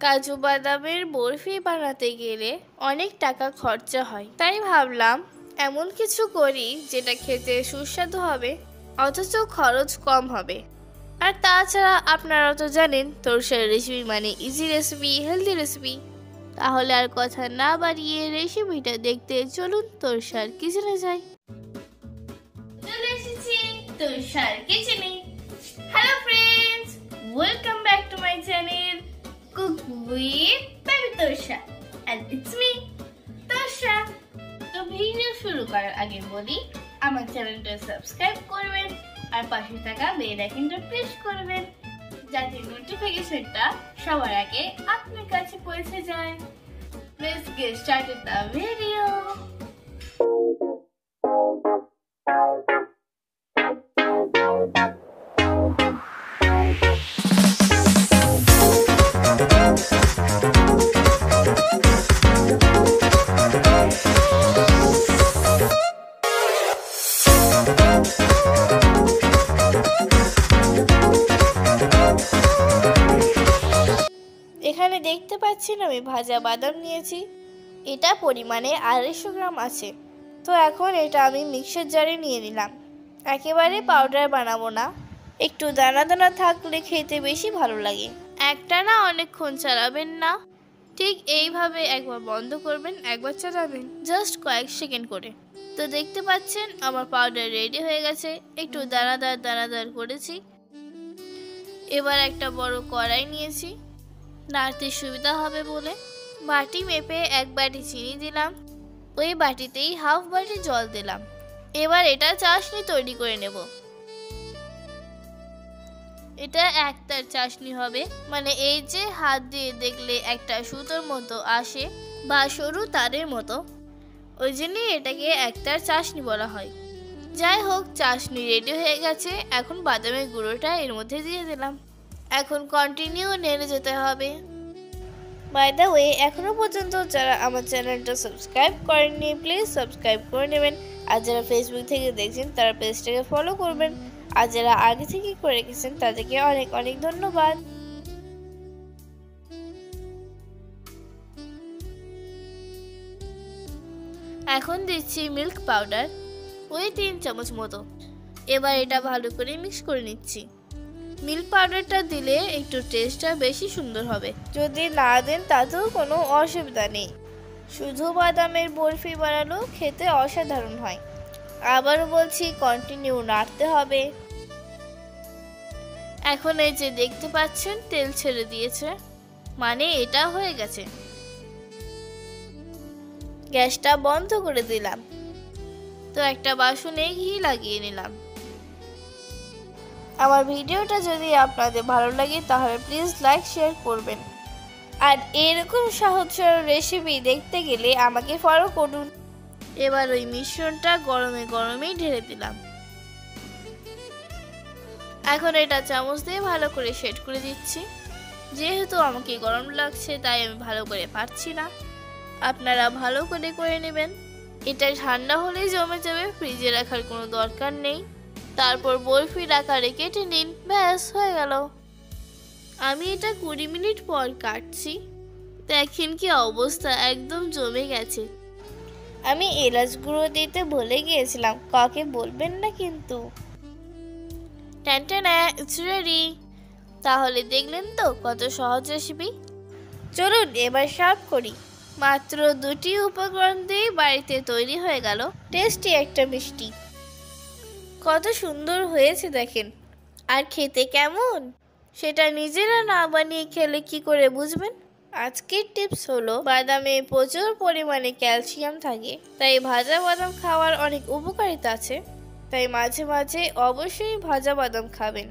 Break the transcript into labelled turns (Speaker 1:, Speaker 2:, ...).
Speaker 1: কাজু বাদামের বরফি বানাতে গেলে অনেক টাকা খরচা হয়, তাই ভাবলাম এমন কিছু করি যেটা খেতে সুস্বাদু হবে অথচ খরচ কম হবে। আর তাছাড়া আপনারা তো জানেন তোরসার রেসিপি মানে ইজি রেসিপি, হেলদি রেসিপি। তাহলে আর কথা না বাড়িয়ে রেসিপিটা দেখতে চলুন তোরসার কিচেনে যাই। চলে এসেছি তোরসার কিচেনে। Hello friends, welcome back to my channel cook with baby Torsa, and it's me Torsa. তো ভিডিও শুরু করার আগে বলি আমার চ্যানেলটা সাবস্ক্রাইব করবেন আর পাশে থাকা বেল আইকনটা প্রেস করবেন যাতে নোটিফিকেশনটা সবার আগে আপনার কাছে পৌঁছে যায়। Let's get started the video. এখানে দেখতে পাচ্ছেন আমি ভাজা বাদাম নিয়েছি, এটা পরিমাণে 250 গ্রাম আছে। তো এখন এটা আমি মিক্সার জারে নিয়ে নিলাম। একেবারে পাউডার বানাবো না, একটু দানা দানা থাকলে খেতে বেশি ভালো লাগে। একটানা অনেকক্ষণ চালাবেন না, ঠিক এইভাবে একবার বন্ধ করবেন, একবার চালাবেন, জাস্ট কয়েক সেকেন্ড করে। তো দেখতে পাচ্ছেন আমার পাউডার রেডি হয়ে গেছে, একটু দানাদার করেছি। এবার একটা বড় কড়াই নিয়েছি, নাড়তে সুবিধা হবে বলে। বাটি মেপে 1 বাটি চিনি দিলাম, ওই বাটিতেই হাফ বাটি জল দিলাম। এবার এটা চাশনি তৈরি করে নেব। এটা একটার চাশনি হবে, মানে এই যে হাত দিয়ে দেখলে একটা সুতোর মতো আসে বা সরু তারের মতো, ওই জন্যই এটাকে একটার চাশনি বলা হয়। যাই হোক, চাশনি রেডি হয়ে গেছে। এখন বাদামের গুঁড়োটা এর মধ্যে দিয়ে দিলাম। এখন কন্টিনিউ নেড়ে যেতে হবে। বাই দ্য ওয়ে, এখনো পর্যন্ত যারা আমার চ্যানেলটা সাবস্ক্রাইব করেননি প্লিজ সাবস্ক্রাইব করে নেবেন। আর যারা ফেসবুক থেকে দেখছেন তারা পেজটাকে ফলো করবেন। আর যারা আগে থেকে করে রেখেছেন তাদেরকে অনেক অনেক ধন্যবাদ। এখন দিচ্ছি মিল্ক পাউডার, ওই 3 চামচ মতো। এবার এটা ভালো করে মিক্স করে নিচ্ছি। মিল্ক পাউডারটা দিলে একটু টেস্টটা বেশি সুন্দর হবে, যদি না দেন তাতেও কোনো অসুবিধা নেই। শুধু বাদামের বরফি বানালেও খেতে অসাধারণ হয়। আবারও বলছি, কন্টিনিউ নাড়তে হবে। এখন এই যে দেখতে পাচ্ছেন তেল ছেড়ে দিয়েছে, মানে এটা হয়ে গেছে। গ্যাসটা বন্ধ করে দিলাম। তো একটা বাসনে ঘি লাগিয়ে নিলাম। আমার ভিডিওটা যদি আপনাদের ভালো লাগে তাহলে প্লিজ লাইক শেয়ার করবেন। আর এরকম সহজ সরল রেসিপি দেখতে গেলে আমাকে ফলো করুন। এবার ওই মিশ্রণটা গরমেই ঢেলে দিলাম। এখন এটা চামচ দিয়ে ভালো করে সেট করে দিচ্ছি। যেহেতু আমাকে গরম লাগছে তাই আমি ভালো করে পারছি না, আপনারা ভালো করে নেবেন। এটা ঠান্ডা হলেই জমে যাবে, ফ্রিজে রাখার কোনো দরকার নেই। তারপর বরফির আকারে কেটে নিন, ব্যাস হয়ে গেল। আমি এটা 20 মিনিট পর কাটছি, দেখেন কি অবস্থা, একদম জমে গেছে। আমি এলাচ গুঁড়ো দিতে ভুলে গিয়েছিলাম, কাকে বলবেন না কিন্তু। টানটানা, ইটস রেডি। তাহলে দেখলেন তো কত সহজ রেসিপি। চলুন এবার সার্ভ করি। মাত্র 2টি উপকরণ দিয়ে বাড়িতে তৈরি হয়ে গেল টেস্টি একটা মিষ্টি। কত সুন্দর হয়েছে দেখেন। আর খেতে কেমন সেটা নিজেরা না বানিয়ে খেলে কি করে বুঝবেন। আজকের টিপস হলো, বাদামে প্রচুর পরিমাণে ক্যালসিয়াম থাকে, তাই ভাজা বাদাম খাওয়ার অনেক উপকারিতা আছে। তাই মাঝে মাঝে অবশ্যই ভাজা বাদাম খাবেন।